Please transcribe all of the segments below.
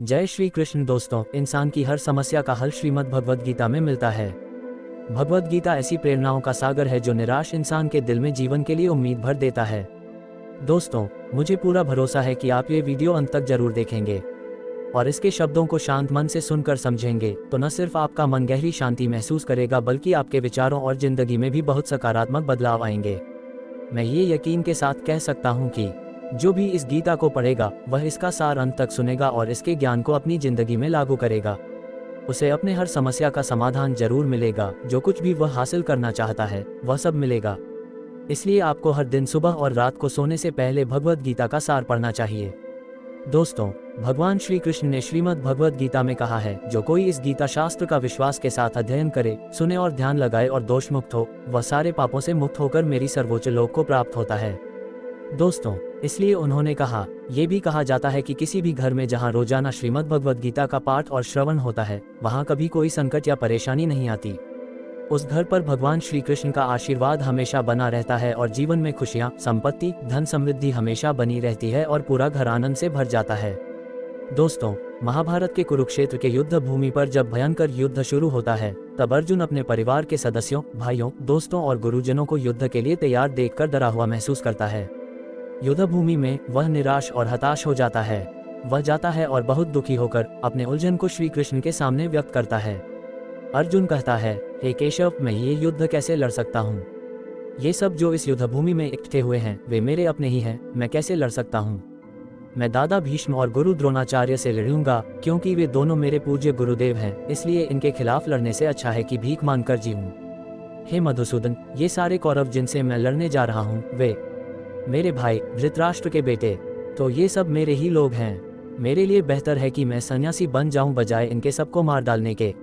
जय श्री कृष्ण दोस्तों, इंसान की हर समस्या का हल श्रीमद् भगवद गीता में मिलता है। भगवद गीता ऐसी प्रेरणाओं का सागर है जो निराश इंसान के दिल में जीवन के लिए उम्मीद भर देता है। दोस्तों, मुझे पूरा भरोसा है कि आप ये वीडियो अंत तक जरूर देखेंगे और इसके शब्दों को शांत मन से सुनकर समझेंगे तो न सिर्फ आपका मन गहरी शांति महसूस करेगा बल्कि आपके विचारों और जिंदगी में भी बहुत सकारात्मक बदलाव आएंगे। मैं ये यकीन के साथ कह सकता हूँ कि जो भी इस गीता को पढ़ेगा वह इसका सार अंत तक सुनेगा और इसके ज्ञान को अपनी जिंदगी में लागू करेगा। उसे अपने हर समस्या का समाधान जरूर मिलेगा। जो कुछ भी वह हासिल करना चाहता है वह सब मिलेगा। इसलिए आपको हर दिन सुबह और रात को सोने से पहले भगवद गीता का सार पढ़ना चाहिए। दोस्तों, भगवान श्री कृष्ण ने श्रीमद् भगवद गीता में कहा है, जो कोई इस गीता शास्त्र का विश्वास के साथ अध्ययन करे, सुने और ध्यान लगाए और दोष मुक्त हो, वह सारे पापों से मुक्त होकर मेरी सर्वोच्च लोक को प्राप्त होता है। दोस्तों, इसलिए उन्होंने कहा, यह भी कहा जाता है कि किसी भी घर में जहां रोजाना श्रीमद् भगवद गीता का पाठ और श्रवण होता है, वहां कभी कोई संकट या परेशानी नहीं आती। उस घर पर भगवान श्री कृष्ण का आशीर्वाद हमेशा बना रहता है और जीवन में खुशियां, संपत्ति, धन समृद्धि हमेशा बनी रहती है और पूरा घर आनंद से भर जाता है। दोस्तों, महाभारत के कुरुक्षेत्र के युद्ध भूमि पर जब भयंकर युद्ध शुरू होता है, तब अर्जुन अपने परिवार के सदस्यों, भाइयों, दोस्तों और गुरुजनों को युद्ध के लिए तैयार देखकर डरा हुआ महसूस करता है। युद्ध भूमि में वह निराश और हताश हो जाता है। वह जाता है और बहुत दुखी होकर अपने उलझन को श्री कृष्ण के सामने व्यक्त करता है। अर्जुन कहता है, हे केशव, मैं ये युद्ध कैसे लड़ सकता हूँ? ये सब जो इस युद्ध भूमि में इकट्ठे हुए हैं वे मेरे अपने ही हैं, मैं कैसे लड़ सकता हूँ? मैं दादा भीष्म और गुरु द्रोणाचार्य से लड़ूंगा, क्योंकि वे दोनों मेरे पूज्य गुरुदेव हैं, इसलिए इनके खिलाफ लड़ने से अच्छा है कि भीख मांगकर जीऊं। हे मधुसूदन, ये सारे कौरव जिनसे मैं लड़ने जा रहा हूँ वे मेरे भाई धृतराष्ट्र के बेटे, तो ये सब मेरे ही लोग हैं। मेरे लिए बेहतर है कि मैं सन्यासी बन जाऊं बजाय इनके सबको मार डालने के।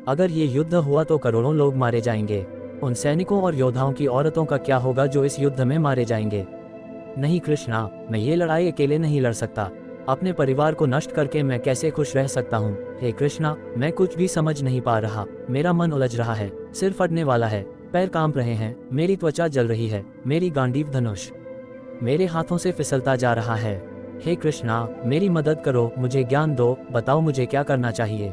अगर ये युद्ध हुआ तो करोड़ों लोग मारे जाएंगे। उन सैनिकों और योद्धाओं की औरतों का क्या होगा जो इस युद्ध में मारे जाएंगे? नहीं कृष्णा, मैं ये लड़ाई अकेले नहीं लड़ सकता। अपने परिवार को नष्ट करके मैं कैसे खुश रह सकता हूँ? हे कृष्णा, मैं कुछ भी समझ नहीं पा रहा। मेरा मन उलझ रहा है, सिर फटने वाला है, पैर कांप रहे हैं, मेरी त्वचा जल रही है, मेरी गांडीव धनुष मेरे हाथों से फिसलता जा रहा है। हे कृष्णा, मेरी मदद करो, मुझे ज्ञान दो, बताओ मुझे क्या करना चाहिए।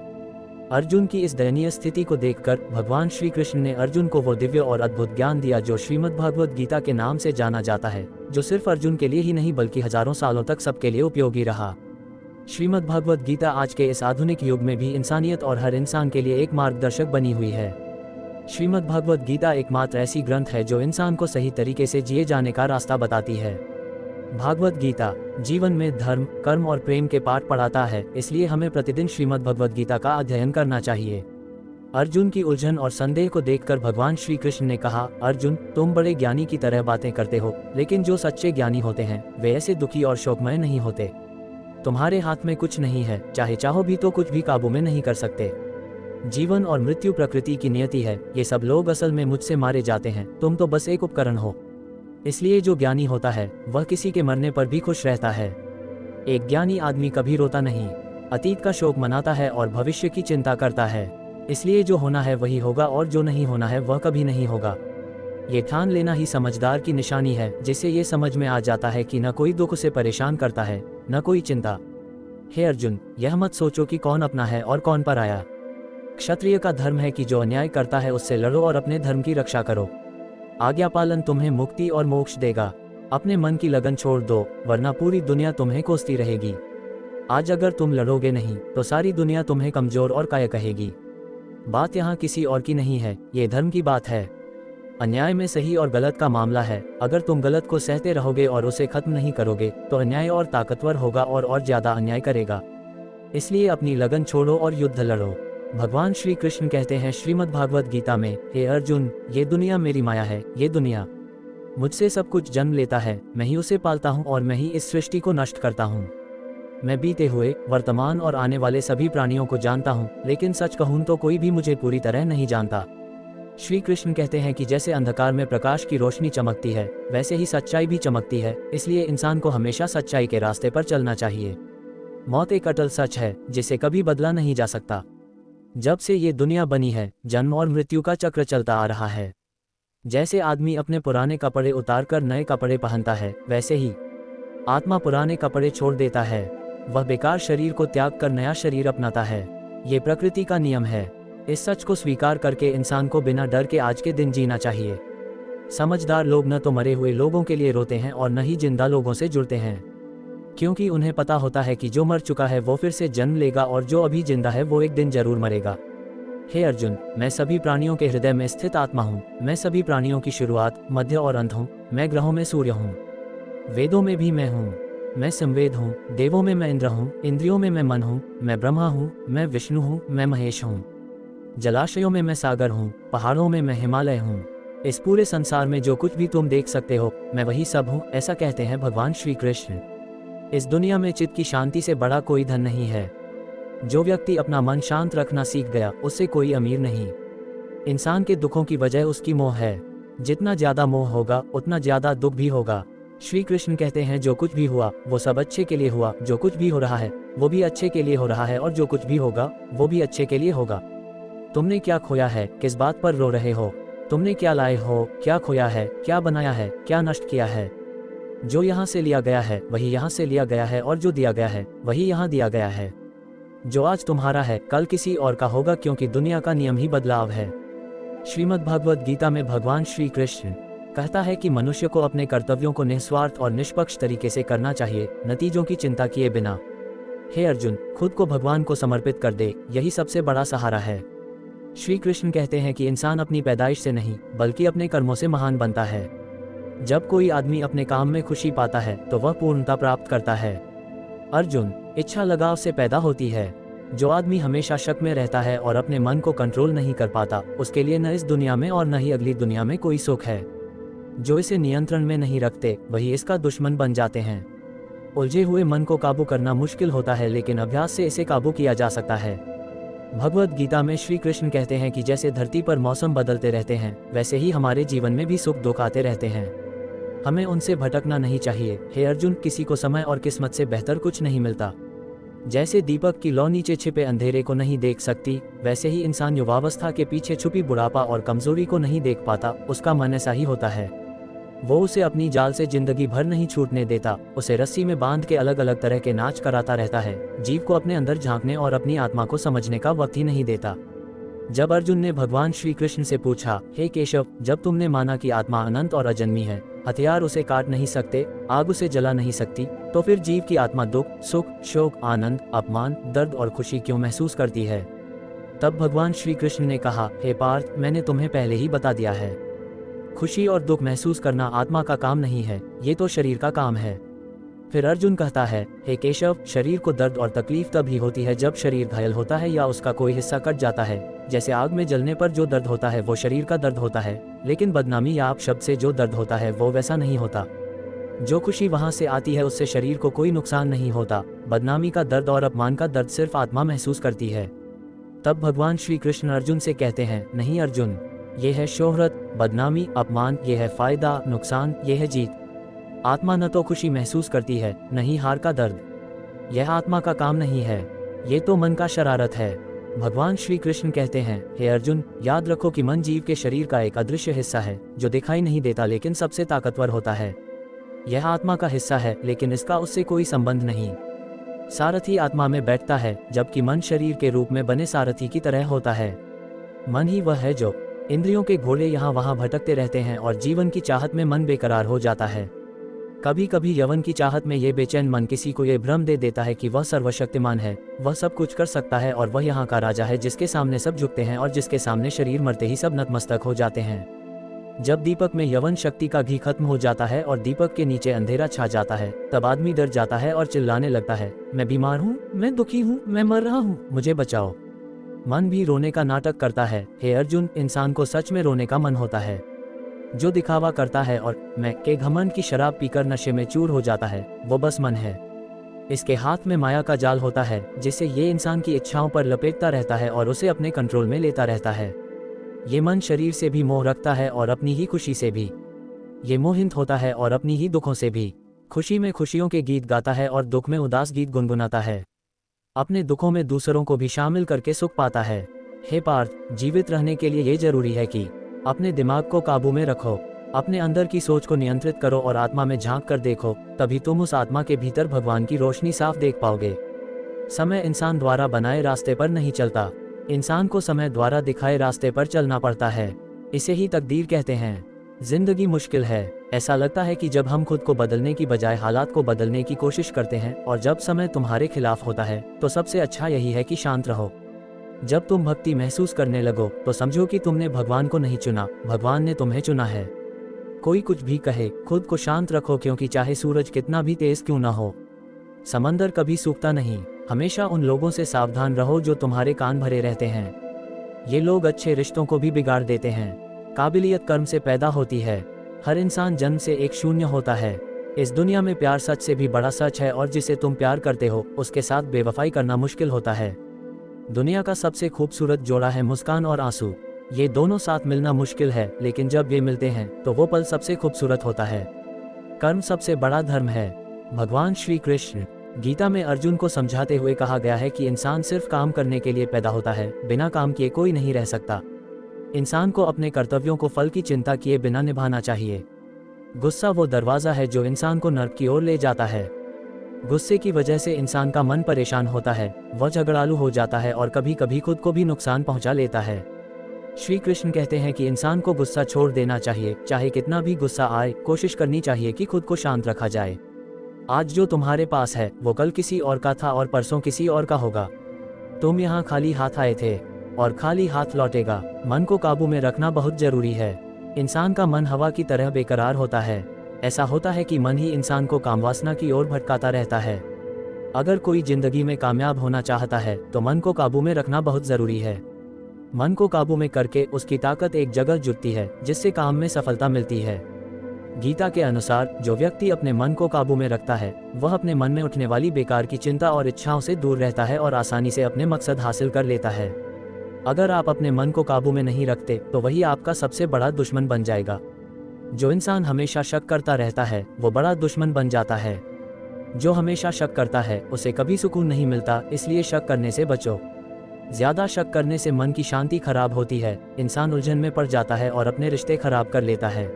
अर्जुन की इस दयनीय स्थिति को देखकर भगवान श्री कृष्ण ने अर्जुन को वो दिव्य और अद्भुत ज्ञान दिया जो श्रीमद् भगवद गीता के नाम से जाना जाता है, जो सिर्फ अर्जुन के लिए ही नहीं बल्कि हजारों सालों तक सबके लिए उपयोगी रहा। श्रीमद् भगवद गीता आज के इस आधुनिक युग में भी इंसानियत और हर इंसान के लिए एक मार्गदर्शक बनी हुई है। श्रीमद् भगवद गीता एकमात्र ऐसी ग्रंथ है जो इंसान को सही तरीके से जिए जाने का रास्ता बताती है। भागवत गीता जीवन में धर्म, कर्म और प्रेम के पाठ पढ़ाता है, इसलिए हमें प्रतिदिन श्रीमद् भगवद गीता का अध्ययन करना चाहिए। अर्जुन की उलझन और संदेह को देखकर भगवान श्री कृष्ण ने कहा, अर्जुन, तुम बड़े ज्ञानी की तरह बातें करते हो, लेकिन जो सच्चे ज्ञानी होते हैं वे ऐसे दुखी और शोकमय नहीं होते। तुम्हारे हाथ में कुछ नहीं है, चाहे चाहो भी तो कुछ भी काबू में नहीं कर सकते। जीवन और मृत्यु प्रकृति की नियति है, ये सब लोग असल में मुझसे मारे जाते हैं, तुम तो बस एक उपकरण हो। इसलिए जो ज्ञानी होता है वह किसी के मरने पर भी खुश रहता है। एक ज्ञानी आदमी कभी रोता नहीं, अतीत का शोक मनाता है और भविष्य की चिंता करता है। इसलिए जो होना है वही होगा और जो नहीं होना है वह कभी नहीं होगा। ये ठान लेना ही समझदार की निशानी है, जिससे ये समझ में आ जाता है कि न कोई दुख उसे परेशान करता है, न कोई चिंता। हे अर्जुन, यह मत सोचो कि कौन अपना है और कौन पराया। क्षत्रिय का धर्म है कि जो अन्याय करता है उससे लड़ो और अपने धर्म की रक्षा करो। आज्ञा पालन तुम्हें मुक्ति और मोक्ष देगा। अपने मन की लगन छोड़ दो, वरना पूरी दुनिया तुम्हें कोसती रहेगी। आज अगर तुम लड़ोगे नहीं तो सारी दुनिया तुम्हें कमजोर और कायर कहेगी। बात यहाँ किसी और की नहीं है, ये धर्म की बात है। अन्याय में सही और गलत का मामला है। अगर तुम गलत को सहते रहोगे और उसे खत्म नहीं करोगे तो अन्याय और ताकतवर होगा और ज्यादा अन्याय करेगा। इसलिए अपनी लगन छोड़ो और युद्ध लड़ो। भगवान श्री कृष्ण कहते हैं श्रीमद् भागवत गीता में, हे अर्जुन, ये दुनिया मेरी माया है। ये दुनिया मुझसे सब कुछ जन्म लेता है, मैं ही उसे पालता हूँ और मैं ही इस सृष्टि को नष्ट करता हूँ। मैं बीते हुए, वर्तमान और आने वाले सभी प्राणियों को जानता हूँ, लेकिन सच कहूँ तो कोई भी मुझे पूरी तरह नहीं जानता। श्री कृष्ण कहते हैं कि जैसे अंधकार में प्रकाश की रोशनी चमकती है, वैसे ही सच्चाई भी चमकती है। इसलिए इंसान को हमेशा सच्चाई के रास्ते पर चलना चाहिए। मौत एक अटल सच है जिसे कभी बदला नहीं जा सकता। जब से ये दुनिया बनी है, जन्म और मृत्यु का चक्र चलता आ रहा है। जैसे आदमी अपने पुराने कपड़े उतारकर नए कपड़े पहनता है, वैसे ही आत्मा पुराने कपड़े छोड़ देता है। वह बेकार शरीर को त्याग कर नया शरीर अपनाता है। ये प्रकृति का नियम है। इस सच को स्वीकार करके इंसान को बिना डर के आज के दिन जीना चाहिए। समझदार लोग न तो मरे हुए लोगों के लिए रोते हैं और न ही जिंदा लोगों से जुड़ते हैं, क्योंकि उन्हें पता होता है कि जो मर चुका है वो फिर से जन्म लेगा और जो अभी जिंदा है वो एक दिन जरूर मरेगा। हे अर्जुन, मैं सभी प्राणियों के हृदय में स्थित आत्मा हूँ। मैं सभी प्राणियों की शुरुआत, मध्य और अंत हूँ। मैं ग्रहों में सूर्य हूँ, वेदों में भी मैं हूँ। मैं संवेद हूँ, देवों में मैं इंद्र हूँ, इंद्रियों में मैं मन हूँ। मैं ब्रह्मा हूँ, मैं विष्णु हूँ, मैं महेश हूँ। जलाशयों में मैं सागर हूँ, पहाड़ों में मैं हिमालय हूँ। इस पूरे संसार में जो कुछ भी तुम देख सकते हो, मैं वही सब हूँ। ऐसा कहते हैं भगवान श्री कृष्ण। इस दुनिया में चित्त की शांति से बड़ा कोई धन नहीं है। जो व्यक्ति अपना मन शांत रखना सीख गया, उससे कोई अमीर नहीं। इंसान के दुखों की वजह उसकी मोह है। जितना ज्यादा मोह होगा उतना ज्यादा दुख भी होगा। श्री कृष्ण कहते हैं जो कुछ भी हुआ वो सब अच्छे के लिए हुआ। जो कुछ भी हो रहा है वो भी अच्छे के लिए हो रहा है और जो कुछ भी होगा वो भी अच्छे के लिए होगा। तुमने क्या खोया है, किस बात पर रो रहे हो? तुमने क्या लाए हो, क्या खोया है, क्या बनाया है, क्या नष्ट किया है? जो यहाँ से लिया गया है वही यहाँ से लिया गया है और जो दिया गया है वही यहाँ दिया गया है। जो आज तुम्हारा है कल किसी और का होगा, क्योंकि दुनिया का नियम ही बदलाव है। श्रीमद् भगवद गीता में भगवान श्री कृष्ण कहता है कि मनुष्य को अपने कर्तव्यों को निस्वार्थ और निष्पक्ष तरीके से करना चाहिए, नतीजों की चिंता किए बिना। हे अर्जुन, खुद को भगवान को समर्पित कर दे, यही सबसे बड़ा सहारा है। श्री कृष्ण कहते हैं कि इंसान अपनी पैदाइश से नहीं बल्कि अपने कर्मों से महान बनता है। जब कोई आदमी अपने काम में खुशी पाता है तो वह पूर्णता प्राप्त करता है। अर्जुन, इच्छा लगाव से पैदा होती है। जो आदमी हमेशा शक में रहता है और अपने मन को कंट्रोल नहीं कर पाता, उसके लिए न इस दुनिया में और न ही अगली दुनिया में कोई सुख है। जो इसे नियंत्रण में नहीं रखते वही इसका दुश्मन बन जाते हैं। उलझे हुए मन को काबू करना मुश्किल होता है, लेकिन अभ्यास से इसे काबू किया जा सकता है। भगवद गीता में श्री कृष्ण कहते हैं कि जैसे धरती पर मौसम बदलते रहते हैं, वैसे ही हमारे जीवन में भी सुख दुख आते रहते हैं। हमें उनसे भटकना नहीं चाहिए। हे अर्जुन, किसी को समय और किस्मत से बेहतर कुछ नहीं मिलता। जैसे दीपक की लौ नीचे छिपे अंधेरे को नहीं देख सकती, वैसे ही इंसान युवावस्था के पीछे छुपी बुढ़ापा और कमजोरी को नहीं देख पाता। उसका मन ऐसा ही होता है। वो उसे अपनी जाल से जिंदगी भर नहीं छूटने देता। उसे रस्सी में बांध के अलग अलग तरह के नाच कराता रहता है। जीव को अपने अंदर झांकने और अपनी आत्मा को समझने का वक्त ही नहीं देता। जब अर्जुन ने भगवान श्री कृष्ण से पूछा, हे केशव, जब तुमने माना कि आत्मा अनंत और अजन्मी है, हथियार उसे काट नहीं सकते, आग उसे जला नहीं सकती, तो फिर जीव की आत्मा दुख, सुख, शोक, आनंद, अपमान, दर्द और खुशी क्यों महसूस करती है? तब भगवान श्री कृष्ण ने कहा, हे पार्थ, मैंने तुम्हें पहले ही बता दिया है। खुशी और दुख महसूस करना आत्मा का काम नहीं है, ये तो शरीर का काम है। फिर अर्जुन कहता है, हे केशव, शरीर को दर्द और तकलीफ तभी होती है जब शरीर घायल होता है या उसका कोई हिस्सा कट जाता है। जैसे आग में जलने पर जो दर्द होता है वो शरीर का दर्द होता है, लेकिन बदनामी या अपशब्द से जो दर्द होता है वो वैसा नहीं होता। जो खुशी वहां से आती है उससे शरीर को कोई नुकसान नहीं होता। बदनामी का दर्द और अपमान का दर्द सिर्फ आत्मा महसूस करती है। तब भगवान श्री कृष्ण अर्जुन से कहते हैं, नहीं अर्जुन, ये है शोहरत, बदनामी, अपमान, ये है फायदा, नुकसान, ये है जीत। आत्मा न तो खुशी महसूस करती है, न ही हार का दर्द। यह आत्मा का काम नहीं है, ये तो मन का शरारत है। भगवान श्री कृष्ण कहते हैं, हे अर्जुन, याद रखो कि मन जीव के शरीर का एक अदृश्य हिस्सा है जो दिखाई नहीं देता लेकिन सबसे ताकतवर होता है। यह आत्मा का हिस्सा है, लेकिन इसका उससे कोई संबंध नहीं। सारथी आत्मा में बैठता है, जबकि मन शरीर के रूप में बने सारथी की तरह होता है। मन ही वह है जो इंद्रियों के घोड़े यहाँ वहाँ भटकते रहते हैं और जीवन की चाहत में मन बेकरार हो जाता है। कभी कभी यवन की चाहत में ये बेचैन मन किसी को ये भ्रम दे देता है कि वह सर्वशक्तिमान है, वह सब कुछ कर सकता है और वह यहाँ का राजा है जिसके सामने सब झुकते हैं और जिसके सामने शरीर मरते ही सब नतमस्तक हो जाते हैं। जब दीपक में यवन शक्ति का घी खत्म हो जाता है और दीपक के नीचे अंधेरा छा जाता है, तब आदमी डर जाता है और चिल्लाने लगता है, मैं बीमार हूँ, मैं दुखी हूँ, मैं मर रहा हूँ, मुझे बचाओ। मन भी रोने का नाटक करता है। हे अर्जुन, इंसान को सच में रोने का मन होता है। जो दिखावा करता है और मैं के घमंड की शराब पीकर नशे में चूर हो जाता है, वो बस मन है। इसके हाथ में माया का जाल होता है जिससे ये इंसान की इच्छाओं पर लपेटता रहता है और उसे अपने कंट्रोल में लेता रहता है। ये मन शरीर से भी मोह रखता है और अपनी ही खुशी से भी। ये मोहित होता है और अपनी ही दुखों से भी। खुशी में खुशियों के गीत गाता है और दुख में उदास गीत गुनगुनाता है। अपने दुखों में दूसरों को भी शामिल करके सुख पाता है। हे पार्थ, जीवित रहने के लिए ये जरूरी है कि अपने दिमाग को काबू में रखो। अपने अंदर की सोच को नियंत्रित करो और आत्मा में झांक कर देखो, तभी तुम उस आत्मा के भीतर भगवान की रोशनी साफ देख पाओगे। समय इंसान द्वारा बनाए रास्ते पर नहीं चलता, इंसान को समय द्वारा दिखाए रास्ते पर चलना पड़ता है। इसे ही तकदीर कहते हैं। जिंदगी मुश्किल है, ऐसा लगता है कि जब हम खुद को बदलने की बजाय हालात को बदलने की कोशिश करते हैं, और जब समय तुम्हारे खिलाफ होता है तो सबसे अच्छा यही है कि शांत रहो। जब तुम भक्ति महसूस करने लगो तो समझो कि तुमने भगवान को नहीं चुना, भगवान ने तुम्हें चुना है। कोई कुछ भी कहे, खुद को शांत रखो, क्योंकि चाहे सूरज कितना भी तेज क्यों ना हो, समंदर कभी सूखता नहीं। हमेशा उन लोगों से सावधान रहो जो तुम्हारे कान भरे रहते हैं। ये लोग अच्छे रिश्तों को भी बिगाड़ देते हैं। काबिलियत कर्म से पैदा होती है। हर इंसान जन्म से एक शून्य होता है। इस दुनिया में प्यार सच से भी बड़ा सच है, और जिसे तुम प्यार करते हो उसके साथ बेवफाई करना मुश्किल होता है। दुनिया का सबसे खूबसूरत जोड़ा है मुस्कान और आंसू। ये दोनों साथ मिलना मुश्किल है, लेकिन जब ये मिलते हैं तो वो पल सबसे खूबसूरत होता है। कर्म सबसे बड़ा धर्म है। भगवान श्री कृष्ण गीता में अर्जुन को समझाते हुए कहा गया है कि इंसान सिर्फ काम करने के लिए पैदा होता है, बिना काम किए कोई नहीं रह सकता। इंसान को अपने कर्तव्यों को फल की चिंता किए बिना निभाना चाहिए। गुस्सा वो दरवाज़ा है जो इंसान को नर्क की ओर ले जाता है। गुस्से की वजह से इंसान का मन परेशान होता है, वह झगड़ालू हो जाता है और कभी कभी खुद को भी नुकसान पहुंचा लेता है। श्री कृष्ण कहते हैं कि इंसान को गुस्सा छोड़ देना चाहिए। चाहे कितना भी गुस्सा आए, कोशिश करनी चाहिए कि खुद को शांत रखा जाए। आज जो तुम्हारे पास है वो कल किसी और का था और परसों किसी और का होगा। तुम यहाँ खाली हाथ आए थे और खाली हाथ लौटेगा। मन को काबू में रखना बहुत जरूरी है। इंसान का मन हवा की तरह बेकरार होता है। ऐसा होता है कि मन ही इंसान को कामवासना की ओर भटकाता रहता है। अगर कोई जिंदगी में कामयाब होना चाहता है तो मन को काबू में रखना बहुत जरूरी है। मन को काबू में करके उसकी ताकत एक जगह जुटती है, जिससे काम में सफलता मिलती है। गीता के अनुसार जो व्यक्ति अपने मन को काबू में रखता है वह अपने मन में उठने वाली बेकार की चिंता और इच्छाओं से दूर रहता है और आसानी से अपने मकसद हासिल कर लेता है। अगर आप अपने मन को काबू में नहीं रखते तो वही आपका सबसे बड़ा दुश्मन बन जाएगा। जो इंसान हमेशा शक करता रहता है वो बड़ा दुश्मन बन जाता है। जो हमेशा शक करता है उसे कभी सुकून नहीं मिलता, इसलिए शक करने से बचो। ज्यादा शक करने से मन की शांति खराब होती है, इंसान उलझन में पड़ जाता है और अपने रिश्ते खराब कर लेता है।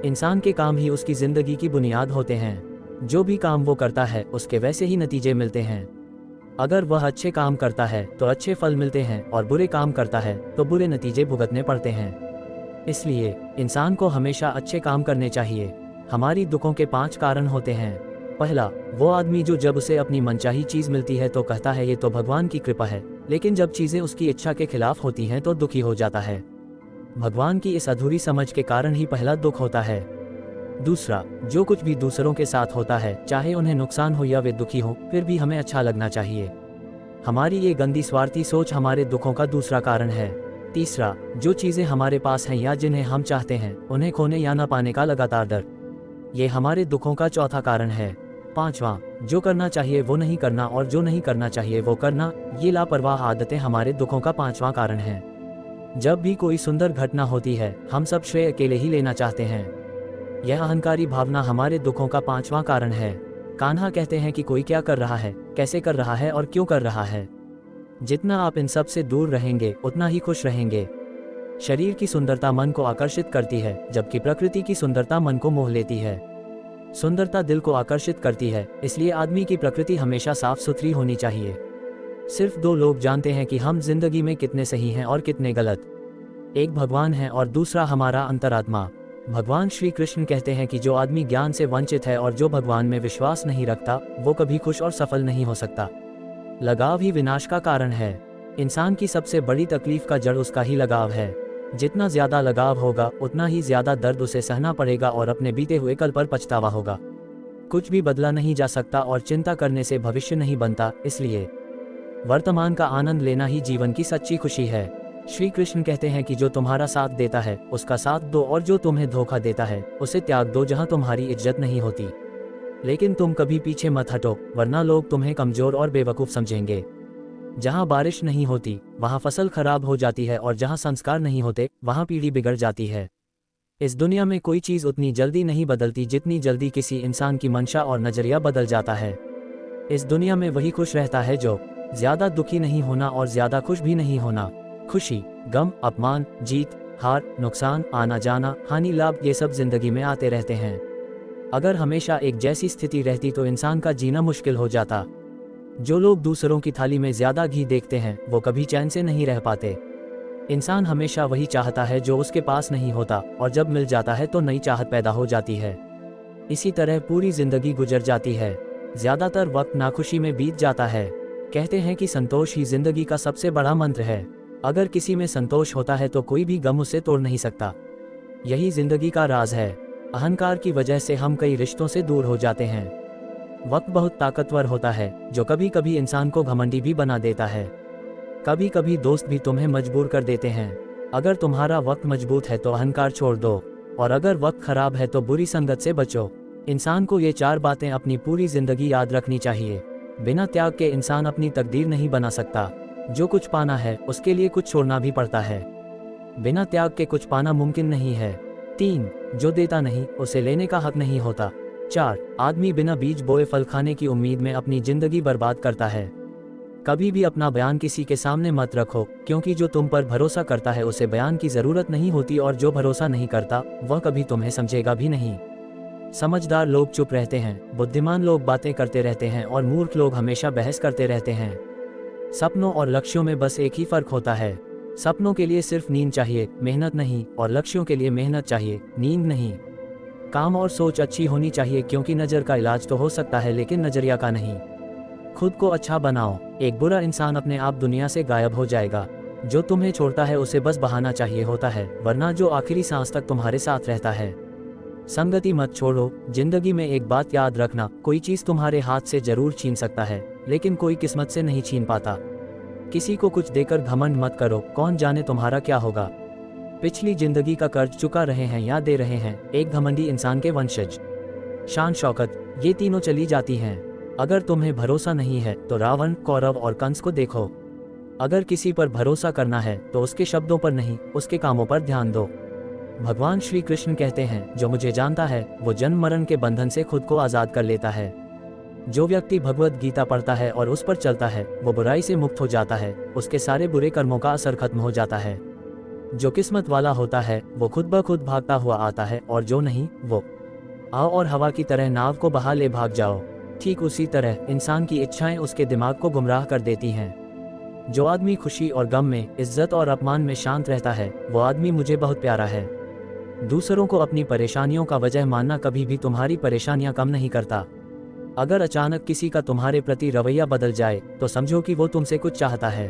इंसान के काम ही उसकी जिंदगी की बुनियाद होते हैं। जो भी काम वो करता है उसके वैसे ही नतीजे मिलते हैं। अगर वह अच्छे काम करता है तो अच्छे फल मिलते हैं, और बुरे काम करता है तो बुरे नतीजे भुगतने पड़ते हैं। इसलिए इंसान को हमेशा अच्छे काम करने चाहिए। हमारी दुखों के 5 कारण होते हैं। पहला, वो आदमी जो जब उसे अपनी मनचाही चीज मिलती है तो कहता है ये तो भगवान की कृपा है, लेकिन जब चीजें उसकी इच्छा के खिलाफ होती हैं तो दुखी हो जाता है। भगवान की इस अधूरी समझ के कारण ही पहला दुख होता है। दूसरा, जो कुछ भी दूसरों के साथ होता है, चाहे उन्हें नुकसान हो या वे दुखी हो, फिर भी हमें अच्छा लगना चाहिए। हमारी ये गंदी स्वार्थी सोच हमारे दुखों का दूसरा कारण है। तीसरा, जो चीजें हमारे पास हैं या जिन्हें हम चाहते हैं उन्हें खोने या न पाने का लगातार डर, ये हमारे दुखों का चौथा कारण है। पांचवा, जो करना चाहिए वो नहीं करना और जो नहीं करना चाहिए वो करना, ये लापरवाह आदतें हमारे दुखों का 5वां कारण है। जब भी कोई सुंदर घटना होती है हम सब श्रेय अकेले ही लेना चाहते हैं। यह अहंकारी भावना हमारे दुखों का 5वां कारण है। कान्हा कहते हैं कि कोई क्या कर रहा है, कैसे कर रहा है और क्यों कर रहा है। जितना आप इन सब से दूर रहेंगे उतना ही खुश रहेंगे। शरीर की सुंदरता मन को आकर्षित करती है, जबकि प्रकृति की सुंदरता मन को मोह लेती है। सुंदरता दिल को आकर्षित करती है, इसलिए आदमी की प्रकृति हमेशा साफ सुथरी होनी चाहिए। सिर्फ 2 लोग जानते हैं कि हम जिंदगी में कितने सही हैं और कितने गलत। एक भगवान है और दूसरा हमारा अंतरात्मा। भगवान श्री कृष्ण कहते हैं कि जो आदमी ज्ञान से वंचित है और जो भगवान में विश्वास नहीं रखता वो कभी खुश और सफल नहीं हो सकता। लगाव ही विनाश का कारण है। इंसान की सबसे बड़ी तकलीफ का जड़ उसका ही लगाव है। जितना ज्यादा लगाव होगा उतना ही ज्यादा दर्द उसे सहना पड़ेगा और अपने बीते हुए कल पर पछतावा होगा। कुछ भी बदला नहीं जा सकता और चिंता करने से भविष्य नहीं बनता, इसलिए वर्तमान का आनंद लेना ही जीवन की सच्ची खुशी है। श्री कृष्ण कहते हैं कि जो तुम्हारा साथ देता है उसका साथ दो, और जो तुम्हें धोखा देता है उसे त्याग दो। जहां तुम्हारी इज्जत नहीं होती, लेकिन तुम कभी पीछे मत हटो, वरना लोग तुम्हें कमजोर और बेवकूफ समझेंगे। जहां बारिश नहीं होती वहां फसल खराब हो जाती है, और जहां संस्कार नहीं होते वहां पीढ़ी बिगड़ जाती है। इस दुनिया में कोई चीज उतनी जल्दी नहीं बदलती जितनी जल्दी किसी इंसान की मंशा और नजरिया बदल जाता है। इस दुनिया में वही खुश रहता है जो ज्यादा दुखी नहीं होना और ज्यादा खुश भी नहीं होना। खुशी, गम, अपमान, जीत, हार, नुकसान, आना जाना, हानि, लाभ, ये सब जिंदगी में आते रहते हैं। अगर हमेशा एक जैसी स्थिति रहती तो इंसान का जीना मुश्किल हो जाता। जो लोग दूसरों की थाली में ज्यादा घी देखते हैं वो कभी चैन से नहीं रह पाते। इंसान हमेशा वही चाहता है जो उसके पास नहीं होता, और जब मिल जाता है तो नई चाहत पैदा हो जाती है। इसी तरह पूरी जिंदगी गुजर जाती है। ज्यादातर वक्त नाखुशी में बीत जाता है। कहते हैं कि संतोष ही जिंदगी का सबसे बड़ा मंत्र है। अगर किसी में संतोष होता है तो कोई भी गम उसे तोड़ नहीं सकता। यही जिंदगी का राज है। अहंकार की वजह से हम कई रिश्तों से दूर हो जाते हैं। वक्त बहुत ताकतवर होता है जो कभी कभी इंसान को घमंडी भी बना देता है। कभी कभी दोस्त भी तुम्हें मजबूर कर देते हैं। अगर तुम्हारा वक्त मजबूत है तो अहंकार छोड़ दो, और अगर वक्त खराब है तो बुरी संगत से बचो। इंसान को ये 4 बातें अपनी पूरी जिंदगी याद रखनी चाहिए। बिना त्याग के इंसान अपनी तकदीर नहीं बना सकता। जो कुछ पाना है उसके लिए कुछ छोड़ना भी पड़ता है। बिना त्याग के कुछ पाना मुमकिन नहीं है। 3. जो देता नहीं उसे लेने का हक नहीं होता। 4. आदमी बिना बीज बोए फल खाने की उम्मीद में अपनी जिंदगी बर्बाद करता है। कभी भी अपना बयान किसी के सामने मत रखो, क्योंकि जो तुम पर भरोसा करता है उसे बयान की जरूरत नहीं होती, और जो भरोसा नहीं करता वह कभी तुम्हें समझेगा भी नहीं। समझदार लोग चुप रहते हैं, बुद्धिमान लोग बातें करते रहते हैं, और मूर्ख लोग हमेशा बहस करते रहते हैं। सपनों और लक्ष्यों में बस एक ही फर्क होता है। सपनों के लिए सिर्फ नींद चाहिए, मेहनत नहीं, और लक्ष्यों के लिए मेहनत चाहिए, नींद नहीं। काम और सोच अच्छी होनी चाहिए, क्योंकि नज़र का इलाज तो हो सकता है लेकिन नजरिया का नहीं। खुद को अच्छा बनाओ। एक बुरा इंसान अपने आप दुनिया से गायब हो जाएगा। जो तुम्हें छोड़ता है उसे बस बहाना चाहिए होता है, वरना जो आखिरी सांस तक तुम्हारे साथ रहता है। संगति मत छोड़ो। जिंदगी में एक बात याद रखना, कोई चीज़ तुम्हारे हाथ से जरूर छीन सकता है, लेकिन कोई किस्मत से नहीं छीन पाता। किसी को कुछ देकर घमंड मत करो, कौन जाने तुम्हारा क्या होगा। पिछली जिंदगी का कर्ज चुका रहे हैं या दे रहे हैं एक घमंडी इंसान के वंशज। शान शौकत, ये तीनों चली जाती हैं। अगर तुम्हें भरोसा नहीं है तो रावण, कौरव और कंस को देखो। अगर किसी पर भरोसा करना है तो उसके शब्दों पर नहीं, उसके कामों पर ध्यान दो। भगवान श्री कृष्ण कहते हैं, जो मुझे जानता है वो जन्म मरण के बंधन से खुद को आज़ाद कर लेता है। जो व्यक्ति भगवत गीता पढ़ता है और उस पर चलता है वो बुराई से मुक्त हो जाता है, उसके सारे बुरे कर्मों का असर खत्म हो जाता है। जो किस्मत वाला होता है वो खुद ब खुद भागता हुआ आता है, और जो नहीं वो आओ और हवा की तरह नाव को बहा ले भाग जाओ। ठीक उसी तरह इंसान की इच्छाएं उसके दिमाग को गुमराह कर देती हैं। जो आदमी खुशी और गम में, इज्जत और अपमान में शांत रहता है वो आदमी मुझे बहुत प्यारा है। दूसरों को अपनी परेशानियों का वजह मानना कभी भी तुम्हारी परेशानियां कम नहीं करता। अगर अचानक किसी का तुम्हारे प्रति रवैया बदल जाए तो समझो कि वो तुमसे कुछ चाहता है।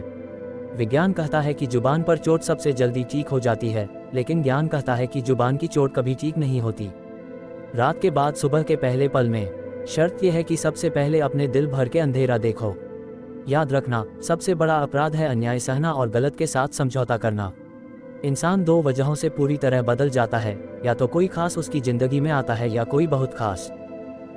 विज्ञान कहता है कि जुबान पर चोट सबसे जल्दी ठीक हो जाती है, लेकिन ज्ञान कहता है कि जुबान की चोट कभी ठीक नहीं होती। रात के बाद सुबह के पहले पल में शर्त यह है कि सबसे पहले अपने दिल भर के अंधेरा देखो। याद रखना, सबसे बड़ा अपराध है अन्याय सहना और गलत के साथ समझौता करना। इंसान 2 वजहों से पूरी तरह बदल जाता है, या तो कोई खास उसकी जिंदगी में आता है या कोई बहुत खास।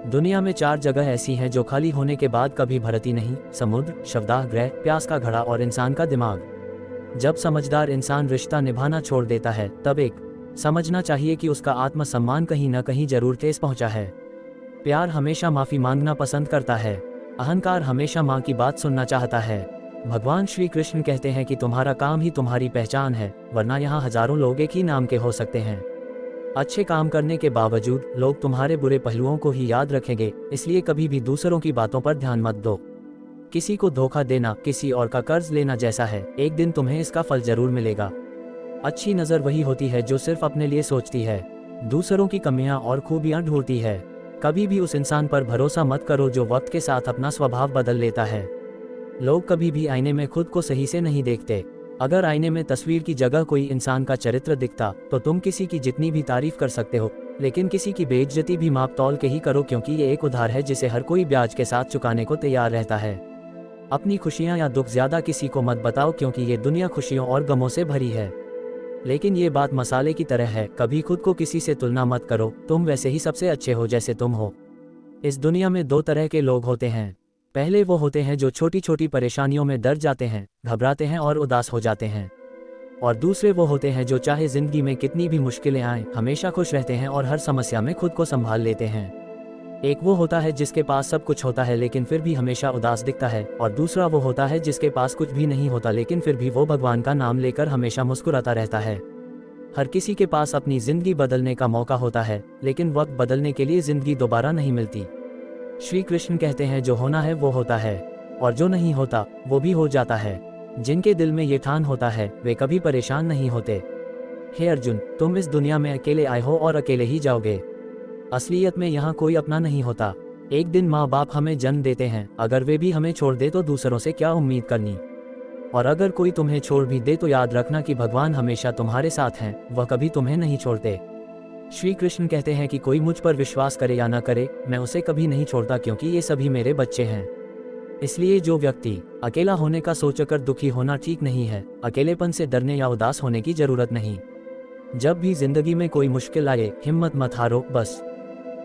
दुनिया में 4 जगह ऐसी हैं जो खाली होने के बाद कभी भरती नहीं: समुद्र, शवदाह ग्रह, प्यास का घड़ा और इंसान का दिमाग। जब समझदार इंसान रिश्ता निभाना छोड़ देता है तब एक समझना चाहिए कि उसका आत्मसम्मान कहीं न कहीं जरूर ठेस पहुंचा है। प्यार हमेशा माफी मांगना पसंद करता है। अहंकार हमेशा माँ की बात सुनना चाहता है। भगवान श्री कृष्ण कहते हैं कि तुम्हारा काम ही तुम्हारी पहचान है, वरना यहाँ हजारों लोग एक ही नाम के हो सकते हैं। अच्छे काम करने के बावजूद लोग तुम्हारे बुरे पहलुओं को ही याद रखेंगे, इसलिए कभी भी दूसरों की बातों पर ध्यान मत दो। किसी को धोखा देना किसी और का कर्ज लेना जैसा है, एक दिन तुम्हें इसका फल जरूर मिलेगा। अच्छी नज़र वही होती है जो सिर्फ अपने लिए सोचती है, दूसरों की कमियां और खूबियां ढूंढती है। कभी भी उस इंसान पर भरोसा मत करो जो वक्त के साथ अपना स्वभाव बदल लेता है। लोग कभी भी आईने में खुद को सही से नहीं देखते। अगर आईने में तस्वीर की जगह कोई इंसान का चरित्र दिखता तो तुम किसी की जितनी भी तारीफ कर सकते हो, लेकिन किसी की बेइज्जती भी माप तौल के ही करो, क्योंकि ये एक उधार है जिसे हर कोई ब्याज के साथ चुकाने को तैयार रहता है। अपनी खुशियां या दुख ज्यादा किसी को मत बताओ, क्योंकि ये दुनिया खुशियों और गमों से भरी है। लेकिन ये बात मसाले की तरह है, कभी खुद को किसी से तुलना मत करो, तुम वैसे ही सबसे अच्छे हो जैसे तुम हो। इस दुनिया में 2 तरह के लोग होते हैं। पहले वो होते हैं जो छोटी छोटी परेशानियों में डर जाते हैं, घबराते हैं और उदास हो जाते हैं, और दूसरे वो होते हैं जो चाहे जिंदगी में कितनी भी मुश्किलें आएं, हमेशा खुश रहते हैं और हर समस्या में खुद को संभाल लेते हैं। एक वो होता है जिसके पास सब कुछ होता है लेकिन फिर भी हमेशा उदास दिखता है, और दूसरा वो होता है जिसके पास कुछ भी नहीं होता लेकिन फिर भी वो भगवान का नाम लेकर हमेशा मुस्कुराता रहता है। हर किसी के पास अपनी जिंदगी बदलने का मौका होता है, लेकिन वक्त बदलने के लिए जिंदगी दोबारा नहीं मिलती। श्री कृष्ण कहते हैं जो होना है वो होता है, और जो नहीं होता वो भी हो जाता है। जिनके दिल में ये ठान होता है वे कभी परेशान नहीं होते। हे अर्जुन, तुम इस दुनिया में अकेले आए हो और अकेले ही जाओगे। असलियत में यहाँ कोई अपना नहीं होता। एक दिन माँ बाप हमें जन्म देते हैं, अगर वे भी हमें छोड़ दे तो दूसरों से क्या उम्मीद करनी। और अगर कोई तुम्हें छोड़ भी दे तो याद रखना कि भगवान हमेशा तुम्हारे साथ हैं, वह कभी तुम्हें नहीं छोड़ते। श्री कृष्ण कहते हैं कि कोई मुझ पर विश्वास करे या न करे, मैं उसे कभी नहीं छोड़ता, क्योंकि ये सभी मेरे बच्चे हैं। इसलिए जो व्यक्ति अकेला होने का सोचकर दुखी होना ठीक नहीं है, अकेलेपन से डरने या उदास होने की जरूरत नहीं। जब भी जिंदगी में कोई मुश्किल आए, हिम्मत मत हारो, बस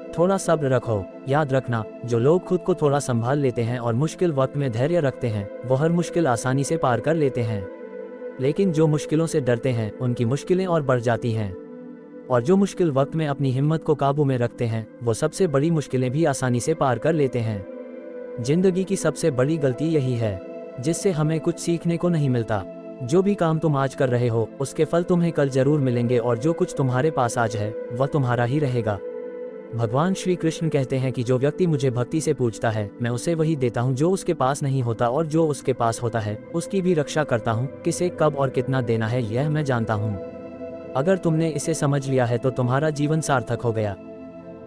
थोड़ा सब्र रखो। याद रखना, जो लोग खुद को थोड़ा संभाल लेते हैं और मुश्किल वक्त में धैर्य रखते हैं, वो हर मुश्किल आसानी से पार कर लेते हैं। लेकिन जो मुश्किलों से डरते हैं, उनकी मुश्किलें और बढ़ जाती हैं। और जो मुश्किल वक्त में अपनी हिम्मत को काबू में रखते हैं, वो सबसे बड़ी मुश्किलें भी आसानी से पार कर लेते हैं। जिंदगी की सबसे बड़ी गलती यही है, जिससे हमें कुछ सीखने को नहीं मिलता। जो भी काम तुम आज कर रहे हो, उसके फल तुम्हें कल जरूर मिलेंगे, और जो कुछ तुम्हारे पास आज है वह तुम्हारा ही रहेगा। भगवान श्री कृष्ण कहते हैं कि जो व्यक्ति मुझे भक्ति से पूछता है, मैं उसे वही देता हूँ जो उसके पास नहीं होता, और जो उसके पास होता है उसकी भी रक्षा करता हूँ। किसे कब और कितना देना है यह मैं जानता हूँ। अगर तुमने इसे समझ लिया है तो तुम्हारा जीवन सार्थक हो गया।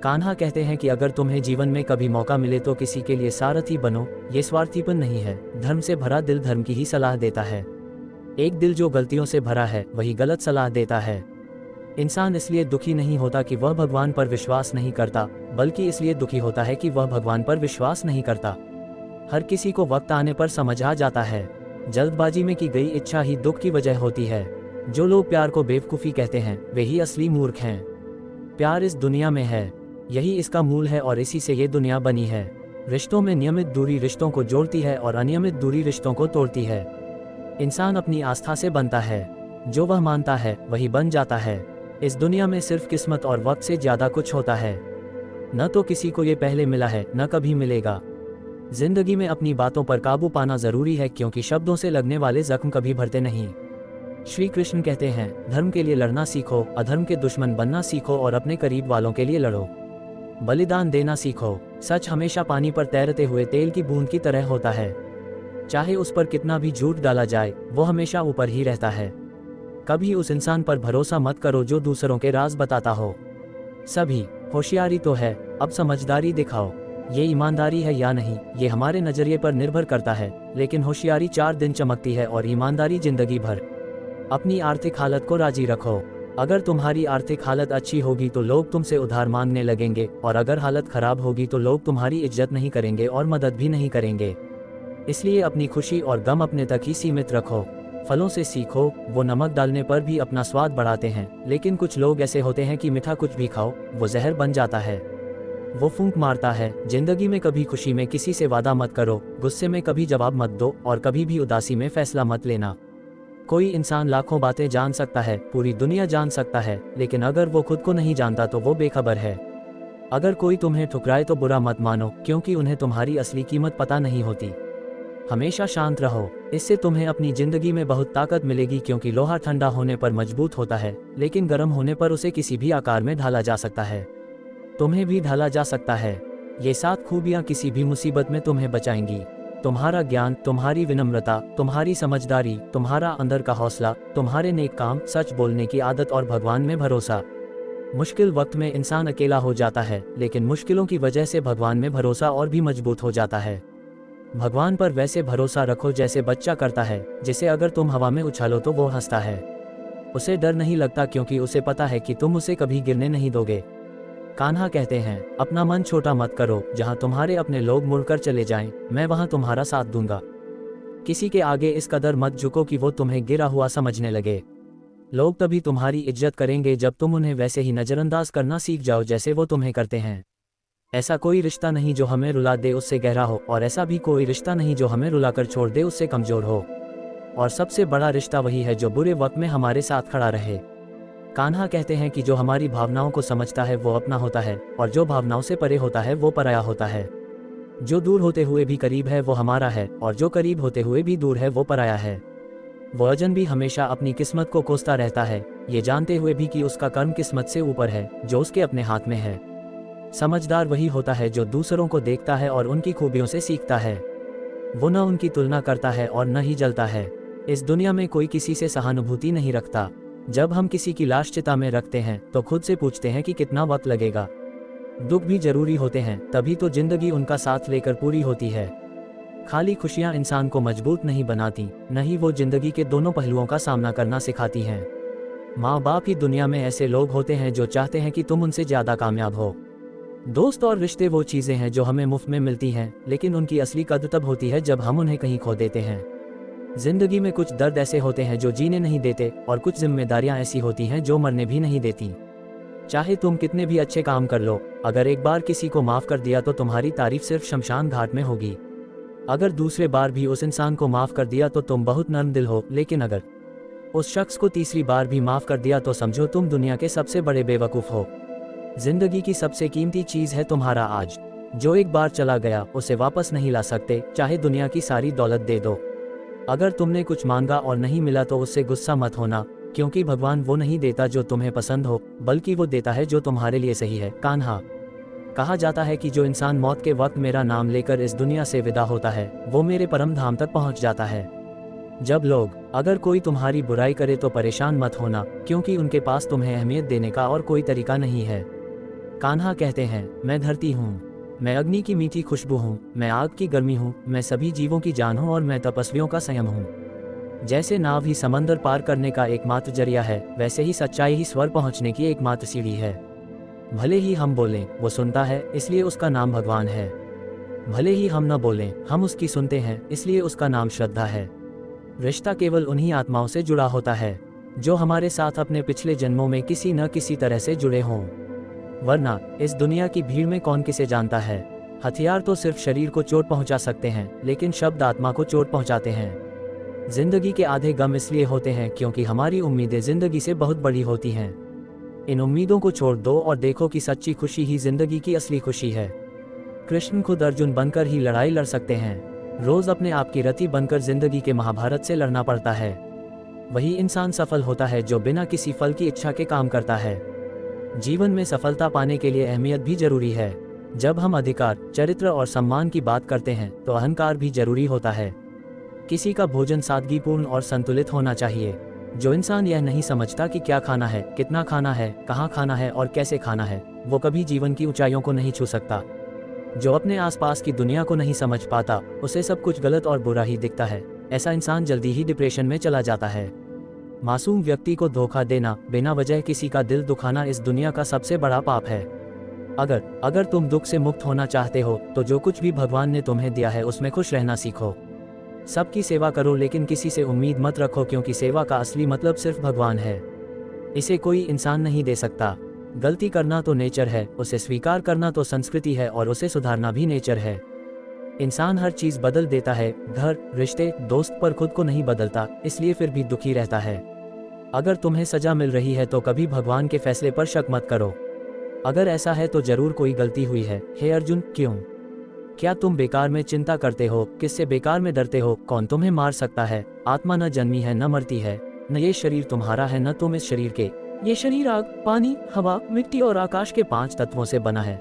कान्हा कहते हैं कि अगर तुम्हें जीवन में कभी मौका मिले तो किसी के लिए सारथी बनो। ये स्वार्थीपन नहीं है। धर्म से भरा दिल धर्म की ही सलाह देता है। एक दिल जो गलतियों से भरा है वही गलत सलाह देता है। इंसान इसलिए दुखी नहीं होता कि वह भगवान पर विश्वास नहीं करता, बल्कि इसलिए दुखी होता है कि वह भगवान पर विश्वास नहीं करता। हर किसी को वक्त आने पर समझ आ जाता है, जल्दबाजी में की गई इच्छा ही दुख की वजह होती है। जो लोग प्यार को बेवकूफ़ी कहते हैं वे ही असली मूर्ख हैं। प्यार इस दुनिया में है, यही इसका मूल है, और इसी से ये दुनिया बनी है। रिश्तों में नियमित दूरी रिश्तों को जोड़ती है और अनियमित दूरी रिश्तों को तोड़ती है। इंसान अपनी आस्था से बनता है, जो वह मानता है वही बन जाता है। इस दुनिया में सिर्फ किस्मत और वक्त से ज़्यादा कुछ होता है। न तो किसी को ये पहले मिला है, न कभी मिलेगा। जिंदगी में अपनी बातों पर काबू पाना जरूरी है, क्योंकि शब्दों से लगने वाले जख्म कभी भरते नहीं। श्री कृष्ण कहते हैं, धर्म के लिए लड़ना सीखो, अधर्म के दुश्मन बनना सीखो, और अपने करीब वालों के लिए लड़ो। बलिदान देना सीखो। सच हमेशा पानी पर तैरते हुए तेल की बूंद की तरह होता है। चाहे उस पर कितना भी झूठ डाला जाए, वो हमेशा ऊपर ही रहता है। कभी उस इंसान पर भरोसा मत करो जो दूसरों के राज बताता हो। सभी होशियारी तो है, अब समझदारी दिखाओ। ये ईमानदारी है या नहीं, ये हमारे नजरिए पर निर्भर करता है, लेकिन होशियारी 4 दिन चमकती है और ईमानदारी जिंदगी भर। अपनी आर्थिक हालत को राजी रखो। अगर तुम्हारी आर्थिक हालत अच्छी होगी तो लोग तुमसे उधार मांगने लगेंगे, और अगर हालत खराब होगी तो लोग तुम्हारी इज्जत नहीं करेंगे और मदद भी नहीं करेंगे। इसलिए अपनी खुशी और गम अपने तक ही सीमित रखो। फलों से सीखो, वो नमक डालने पर भी अपना स्वाद बढ़ाते हैं, लेकिन कुछ लोग ऐसे होते हैं कि मीठा कुछ भी खाओ वो जहर बन जाता है। वो फूंक मारता है। जिंदगी में कभी खुशी में किसी से वादा मत करो, गुस्से में कभी जवाब मत दो, और कभी भी उदासी में फैसला मत लेना। कोई इंसान लाखों बातें जान सकता है, पूरी दुनिया जान सकता है, लेकिन अगर वो खुद को नहीं जानता तो वो बेखबर है। अगर कोई तुम्हें ठुकराए तो बुरा मत मानो, क्योंकि उन्हें तुम्हारी असली कीमत पता नहीं होती। हमेशा शांत रहो, इससे तुम्हें अपनी जिंदगी में बहुत ताकत मिलेगी, क्योंकि लोहा ठंडा होने पर मजबूत होता है, लेकिन गर्म होने पर उसे किसी भी आकार में ढाला जा सकता है। तुम्हें भी ढाला जा सकता है। ये 7 खूबियां किसी भी मुसीबत में तुम्हें बचाएंगी। तुम्हारा ज्ञान, तुम्हारी विनम्रता, तुम्हारी समझदारी, तुम्हारा अंदर का हौसला, तुम्हारे नेक काम, सच बोलने की आदत और भगवान में भरोसा। मुश्किल वक्त में इंसान अकेला हो जाता है, लेकिन मुश्किलों की वजह से भगवान में भरोसा और भी मजबूत हो जाता है। भगवान पर वैसे भरोसा रखो जैसे बच्चा करता है, जिसे अगर तुम हवा में उछालो तो वो हंसता है। उसे डर नहीं लगता, क्योंकि उसे पता है कि तुम उसे कभी गिरने नहीं दोगे। कान्हा कहते हैं, अपना मन छोटा मत करो। जहां तुम्हारे अपने लोग मुड़कर चले जाएं, मैं वहां तुम्हारा साथ दूंगा। किसी के आगे इस कदर मत झुको कि वो तुम्हें गिरा हुआ समझने लगे। लोग तभी तुम्हारी इज्जत करेंगे जब तुम उन्हें वैसे ही नजरअंदाज करना सीख जाओ जैसे वो तुम्हें करते हैं। ऐसा कोई रिश्ता नहीं जो हमें रुला दे उससे गहरा हो, और ऐसा भी कोई रिश्ता नहीं जो हमें रुलाकर छोड़ दे उससे कमजोर हो। और सबसे बड़ा रिश्ता वही है जो बुरे वक्त में हमारे साथ खड़ा रहे। कान्हा कहते हैं कि जो हमारी भावनाओं को समझता है वो अपना होता है, और जो भावनाओं से परे होता है वो पराया होता है। जो दूर होते हुए भी करीब है वो हमारा है, और जो करीब होते हुए भी दूर है वो पराया है। वो अजन भी हमेशा अपनी किस्मत को कोसता रहता है, ये जानते हुए भी कि उसका कर्म किस्मत से ऊपर है जो उसके अपने हाथ में है। समझदार वही होता है जो दूसरों को देखता है और उनकी खूबियों से सीखता है। वो न उनकी तुलना करता है और न ही जलता है। इस दुनिया में कोई किसी से सहानुभूति नहीं रखता। जब हम किसी की लाश चिता में रखते हैं तो खुद से पूछते हैं कि कितना वक्त लगेगा। दुख भी जरूरी होते हैं, तभी तो जिंदगी उनका साथ लेकर पूरी होती है। खाली खुशियां इंसान को मजबूत नहीं बनाती, न ही वो जिंदगी के दोनों पहलुओं का सामना करना सिखाती हैं। माँ बाप ही दुनिया में ऐसे लोग होते हैं जो चाहते हैं कि तुम उनसे ज़्यादा कामयाब हो। दोस्त और रिश्ते वो चीज़ें हैं जो हमें मुफ्त में मिलती हैं, लेकिन उनकी असली कद्र तब होती है जब हम उन्हें कहीं खो देते हैं। जिंदगी में कुछ दर्द ऐसे होते हैं जो जीने नहीं देते, और कुछ जिम्मेदारियां ऐसी होती हैं जो मरने भी नहीं देती। चाहे तुम कितने भी अच्छे काम कर लो, अगर एक बार किसी को माफ़ कर दिया तो तुम्हारी तारीफ सिर्फ शमशान घाट में होगी। अगर दूसरे बार भी उस इंसान को माफ़ कर दिया तो तुम बहुत नर्म दिल हो, लेकिन अगर उस शख्स को तीसरी बार भी माफ़ कर दिया तो समझो तुम दुनिया के सबसे बड़े बेवकूफ़ हो। जिंदगी की सबसे कीमती चीज़ है तुम्हारा आज। जो एक बार चला गया उसे वापस नहीं ला सकते, चाहे दुनिया की सारी दौलत दे दो। अगर तुमने कुछ मांगा और नहीं मिला तो उससे गुस्सा मत होना, क्योंकि भगवान वो नहीं देता जो तुम्हें पसंद हो, बल्कि वो देता है जो तुम्हारे लिए सही है। कान्हा। कहा जाता है कि जो इंसान मौत के वक्त मेरा नाम लेकर इस दुनिया से विदा होता है वो मेरे परम धाम तक पहुंच जाता है। जब लोग अगर कोई तुम्हारी बुराई करे तो परेशान मत होना, क्योंकि उनके पास तुम्हें अहमियत देने का और कोई तरीका नहीं है। कान्हा कहते हैं, मैं धरती हूँ, मैं अग्नि की मीठी खुशबू हूँ, मैं आग की गर्मी हूँ, मैं सभी जीवों की जान हूँ और मैं तपस्वियों का संयम हूँ। जैसे नाव ही समंदर पार करने का एकमात्र जरिया है, वैसे ही सच्चाई ही स्वर पहुँचने की एकमात्र सीढ़ी है। भले ही हम बोलें वो सुनता है, इसलिए उसका नाम भगवान है। भले ही हम न बोलें हम उसकी सुनते हैं, इसलिए उसका नाम श्रद्धा है। रिश्ता केवल उन्हीं आत्माओं से जुड़ा होता है जो हमारे साथ अपने पिछले जन्मों में किसी न किसी तरह से जुड़े हों। वरना इस दुनिया की भीड़ में कौन किसे जानता है। हथियार तो सिर्फ शरीर को चोट पहुंचा सकते हैं, लेकिन शब्द आत्मा को चोट पहुंचाते हैं। जिंदगी के आधे गम इसलिए होते हैं क्योंकि हमारी उम्मीदें जिंदगी से बहुत बड़ी होती हैं। इन उम्मीदों को छोड़ दो और देखो कि सच्ची खुशी ही जिंदगी की असली खुशी है। कृष्ण खुद अर्जुन बनकर ही लड़ाई लड़ सकते हैं। रोज अपने आप की रति बनकर जिंदगी के महाभारत से लड़ना पड़ता है। वही इंसान सफल होता है जो बिना किसी फल की इच्छा के काम करता है। जीवन में सफलता पाने के लिए अहमियत भी जरूरी है। जब हम अधिकार, चरित्र और सम्मान की बात करते हैं तो अहंकार भी जरूरी होता है। किसी का भोजन सादगीपूर्ण और संतुलित होना चाहिए। जो इंसान यह नहीं समझता कि क्या खाना है, कितना खाना है, कहाँ खाना है और कैसे खाना है, वो कभी जीवन की ऊंचाइयों को नहीं छू सकता। जो अपने आसपास की दुनिया को नहीं समझ पाता, उसे सब कुछ गलत और बुरा ही दिखता है। ऐसा इंसान जल्दी ही डिप्रेशन में चला जाता है। मासूम व्यक्ति को धोखा देना, बिना वजह किसी का दिल दुखाना इस दुनिया का सबसे बड़ा पाप है। अगर तुम दुख से मुक्त होना चाहते हो तो जो कुछ भी भगवान ने तुम्हें दिया है उसमें खुश रहना सीखो। सबकी सेवा करो, लेकिन किसी से उम्मीद मत रखो, क्योंकि सेवा का असली मतलब सिर्फ भगवान है। इसे कोई इंसान नहीं दे सकता। गलती करना तो नेचर है, उसे स्वीकार करना तो संस्कृति है और उसे सुधारना भी नेचर है। इंसान हर चीज बदल देता है, घर, रिश्ते, दोस्त, पर खुद को नहीं बदलता, इसलिए फिर भी दुखी रहता है। अगर तुम्हें सजा मिल रही है तो कभी भगवान के फैसले पर शक मत करो। अगर ऐसा है तो जरूर कोई गलती हुई है। हे अर्जुन, क्यों? क्या तुम बेकार में चिंता करते हो? किससे बेकार में डरते हो? कौन तुम्हें मार सकता है? आत्मा न जन्मी है न मरती है, न ये शरीर तुम्हारा है न तुम इस शरीर के। ये शरीर आग, पानी, हवा, मिट्टी और आकाश के 5 तत्वों से बना है।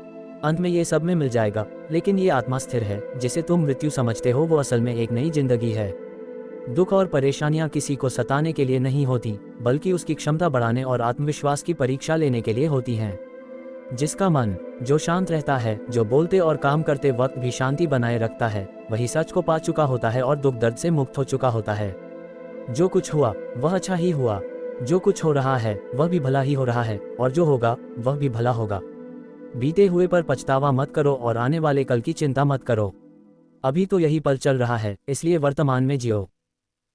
अंत में ये सब में मिल जाएगा, लेकिन ये आत्मा स्थिर है। जिसे तुम मृत्यु समझते हो वो असल में एक नई जिंदगी है। दुख और परेशानियां किसी को सताने के लिए नहीं होती, बल्कि उसकी क्षमता बढ़ाने और आत्मविश्वास की परीक्षा लेने के लिए होती हैं। जिसका मन जो शांत रहता है, जो बोलते और काम करते वक्त भी शांति बनाए रखता है, वही सच को पा चुका होता है और दुख दर्द से मुक्त हो चुका होता है। जो कुछ हुआ वह अच्छा ही हुआ, जो कुछ हो रहा है वह भी भला ही हो रहा है, और जो होगा वह भी भला होगा। बीते हुए पर पछतावा मत करो और आने वाले कल की चिंता मत करो। अभी तो यही पल चल रहा है, इसलिए वर्तमान में जियो।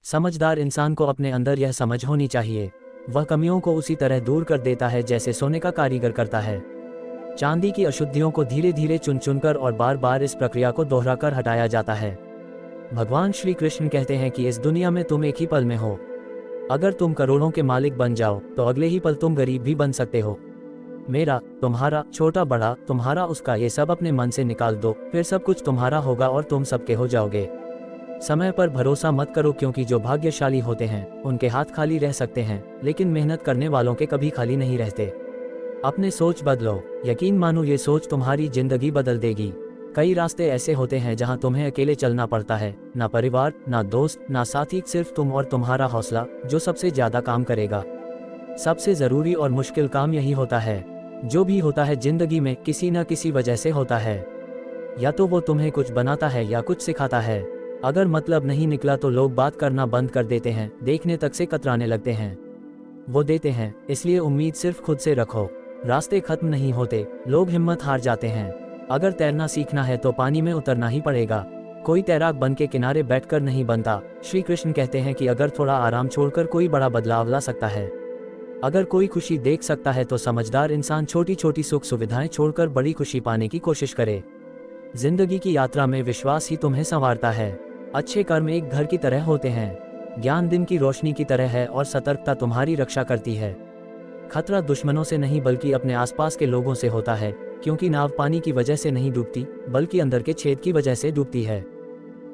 समझदार इंसान को अपने अंदर यह समझ होनी चाहिए, वह कमियों को उसी तरह दूर कर देता है जैसे सोने का कारीगर करता है। चांदी की अशुद्धियों को धीरे धीरे चुन चुनकर और बार बार इस प्रक्रिया को दोहराकर हटाया जाता है। भगवान श्री कृष्ण कहते हैं कि इस दुनिया में तुम एक ही पल में हो। अगर तुम करोड़ों के मालिक बन जाओ तो अगले ही पल तुम गरीब भी बन सकते हो। मेरा, तुम्हारा, छोटा बड़ा, तुम्हारा उसका, ये सब अपने मन से निकाल दो, फिर सब कुछ तुम्हारा होगा और तुम सबके हो जाओगे। समय पर भरोसा मत करो, क्योंकि जो भाग्यशाली होते हैं उनके हाथ खाली रह सकते हैं, लेकिन मेहनत करने वालों के कभी खाली नहीं रहते। अपने सोच बदलो, यकीन मानो ये सोच तुम्हारी जिंदगी बदल देगी। कई रास्ते ऐसे होते हैं जहां तुम्हें अकेले चलना पड़ता है, ना परिवार, ना दोस्त, ना साथी, सिर्फ तुम और तुम्हारा हौसला जो सबसे ज्यादा काम करेगा। सबसे जरूरी और मुश्किल काम यही होता है। जो भी होता है जिंदगी में किसी न किसी वजह से होता है। या तो वो तुम्हें कुछ बनाता है या कुछ सिखाता है। अगर मतलब नहीं निकला तो लोग बात करना बंद कर देते हैं, देखने तक से कतराने लगते हैं। वो देते हैं, इसलिए उम्मीद सिर्फ खुद से रखो। रास्ते खत्म नहीं होते, लोग हिम्मत हार जाते हैं। अगर तैरना सीखना है तो पानी में उतरना ही पड़ेगा। कोई तैराक बन के किनारे बैठकर नहीं बनता। श्री कृष्ण कहते हैं कि अगर थोड़ा आराम छोड़कर कोई बड़ा बदलाव ला सकता है। अगर कोई खुशी देख सकता है तो समझदार इंसान छोटी छोटी सुख सुविधाएं छोड़कर बड़ी खुशी पाने की कोशिश करे। जिंदगी की यात्रा में विश्वास ही तुम्हें संवारता है। अच्छे कर्म एक घर की तरह होते हैं। ज्ञान दिन की रोशनी की तरह है और सतर्कता तुम्हारी रक्षा करती है। खतरा दुश्मनों से नहीं बल्कि अपने आसपास के लोगों से होता है, क्योंकि नाव पानी की वजह से नहीं डूबती बल्कि अंदर के छेद की वजह से डूबती है।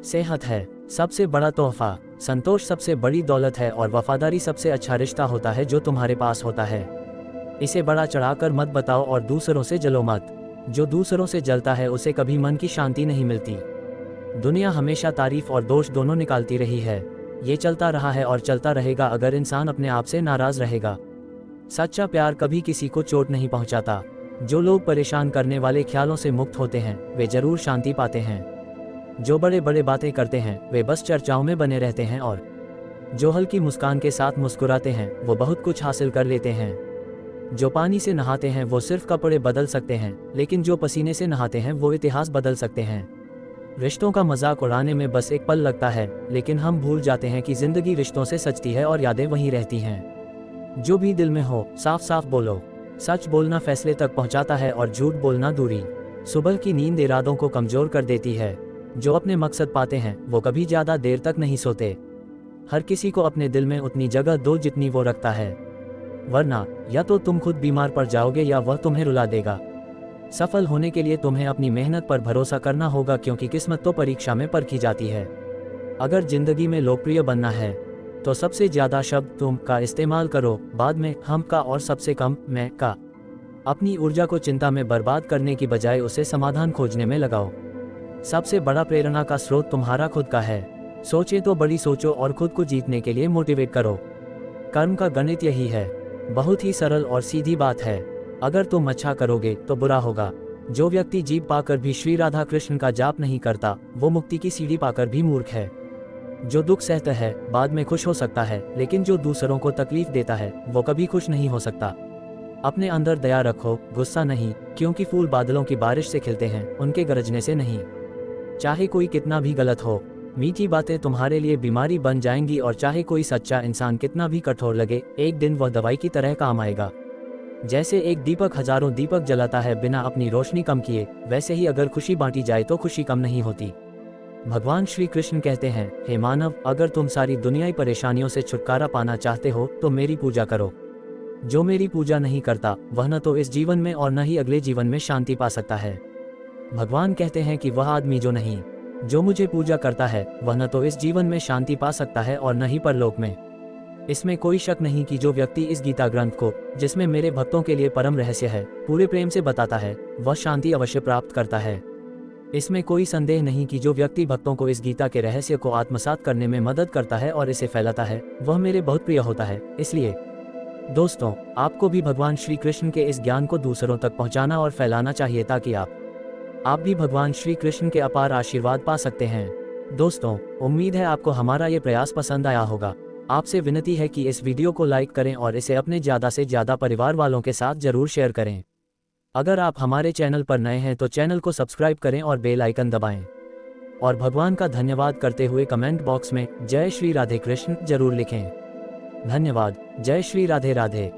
सेहत है सबसे बड़ा तोहफा, संतोष सबसे बड़ी दौलत है और वफादारी सबसे अच्छा रिश्ता होता है जो तुम्हारे पास होता है। इसे बड़ा चढ़ाकर मत बताओ और दूसरों से जलो मत। जो दूसरों से जलता है उसे कभी मन की शांति नहीं मिलती। दुनिया हमेशा तारीफ और दोष दोनों निकालती रही है। ये चलता रहा है और चलता रहेगा अगर इंसान अपने आप से नाराज रहेगा। सच्चा प्यार कभी किसी को चोट नहीं पहुंचाता। जो लोग परेशान करने वाले ख्यालों से मुक्त होते हैं वे जरूर शांति पाते हैं। जो बड़े बड़े बातें करते हैं वे बस चर्चाओं में बने रहते हैं, और जो हल्की मुस्कान के साथ मुस्कुराते हैं वो बहुत कुछ हासिल कर लेते हैं। जो पानी से नहाते हैं वो सिर्फ कपड़े बदल सकते हैं, लेकिन जो पसीने से नहाते हैं वो इतिहास बदल सकते हैं। रिश्तों का मजाक उड़ाने में बस एक पल लगता है, लेकिन हम भूल जाते हैं कि जिंदगी रिश्तों से सजती है और यादें वहीं रहती हैं। जो भी दिल में हो साफ साफ बोलो। सच बोलना फैसले तक पहुंचाता है और झूठ बोलना दूरी। सुबह की नींद इरादों को कमजोर कर देती है। जो अपने मकसद पाते हैं वो कभी ज्यादा देर तक नहीं सोते। हर किसी को अपने दिल में उतनी जगह दो जितनी वो रखता है, वरना या तो तुम खुद बीमार पड़ जाओगे या वह तुम्हें रुला देगा। सफल होने के लिए तुम्हें अपनी मेहनत पर भरोसा करना होगा, क्योंकि किस्मत तो परीक्षा में परखी जाती है। अगर जिंदगी में लोकप्रिय बनना है तो सबसे ज्यादा शब्द तुम का इस्तेमाल करो, बाद में हम का और सबसे कम मैं का। अपनी ऊर्जा को चिंता में बर्बाद करने की बजाय उसे समाधान खोजने में लगाओ। सबसे बड़ा प्रेरणा का स्रोत तुम्हारा खुद का है। सोचे तो बड़ी सोचो और खुद को जीतने के लिए मोटिवेट करो। कर्म का गणित यही है, बहुत ही सरल और सीधी बात है। अगर तुम अच्छा करोगे तो बुरा होगा। जो व्यक्ति जीभ पाकर भी श्री राधा कृष्ण का जाप नहीं करता वो मुक्ति की सीढ़ी पाकर भी मूर्ख है। जो दुख सहता है बाद में खुश हो सकता है, लेकिन जो दूसरों को तकलीफ देता है वो कभी खुश नहीं हो सकता। अपने अंदर दया रखो, गुस्सा नहीं, क्योंकि फूल बादलों की बारिश से खिलते हैं, उनके गरजने से नहीं। चाहे कोई कितना भी गलत हो, मीठी बातें तुम्हारे लिए बीमारी बन जाएंगी, और चाहे कोई सच्चा इंसान कितना भी कठोर लगे, एक दिन वह दवाई की तरह काम आएगा। जैसे एक दीपक हजारों दीपक जलाता है बिना अपनी रोशनी कम किए, वैसे ही अगर खुशी बांटी जाए तो खुशी कम नहीं होती। भगवान श्री कृष्ण कहते हैं, हे मानव, अगर तुम सारी दुनियाई परेशानियों से छुटकारा पाना चाहते हो तो मेरी पूजा करो। जो मेरी पूजा नहीं करता वह न तो इस जीवन में और न ही अगले जीवन में शांति पा सकता है। भगवान कहते हैं कि वह आदमी जो मुझे पूजा करता है वह न तो इस जीवन में शांति पा सकता है और न ही परलोक में। इसमें कोई शक नहीं कि जो व्यक्ति इस गीता ग्रंथ को, जिसमें मेरे भक्तों के लिए परम रहस्य है, पूरे प्रेम से बताता है वह शांति अवश्य प्राप्त करता है। इसमें कोई संदेह नहीं कि जो व्यक्ति भक्तों को इस गीता के रहस्य को आत्मसात करने में मदद करता है और इसे फैलाता है वह मेरे बहुत प्रिय होता है। इसलिए दोस्तों, आपको भी भगवान श्री कृष्ण के इस ज्ञान को दूसरों तक पहुंचाना और फैलाना चाहिए, ताकि आप भी भगवान श्री कृष्ण के अपार आशीर्वाद पा सकते हैं। दोस्तों, उम्मीद है आपको हमारा ये प्रयास पसंद आया होगा। आपसे विनती है कि इस वीडियो को लाइक करें और इसे अपने ज़्यादा से ज़्यादा परिवार वालों के साथ जरूर शेयर करें। अगर आप हमारे चैनल पर नए हैं तो चैनल को सब्सक्राइब करें और बेल आइकन दबाएं। और भगवान का धन्यवाद करते हुए कमेंट बॉक्स में जय श्री राधे कृष्ण जरूर लिखें। धन्यवाद। जय श्री राधे राधे।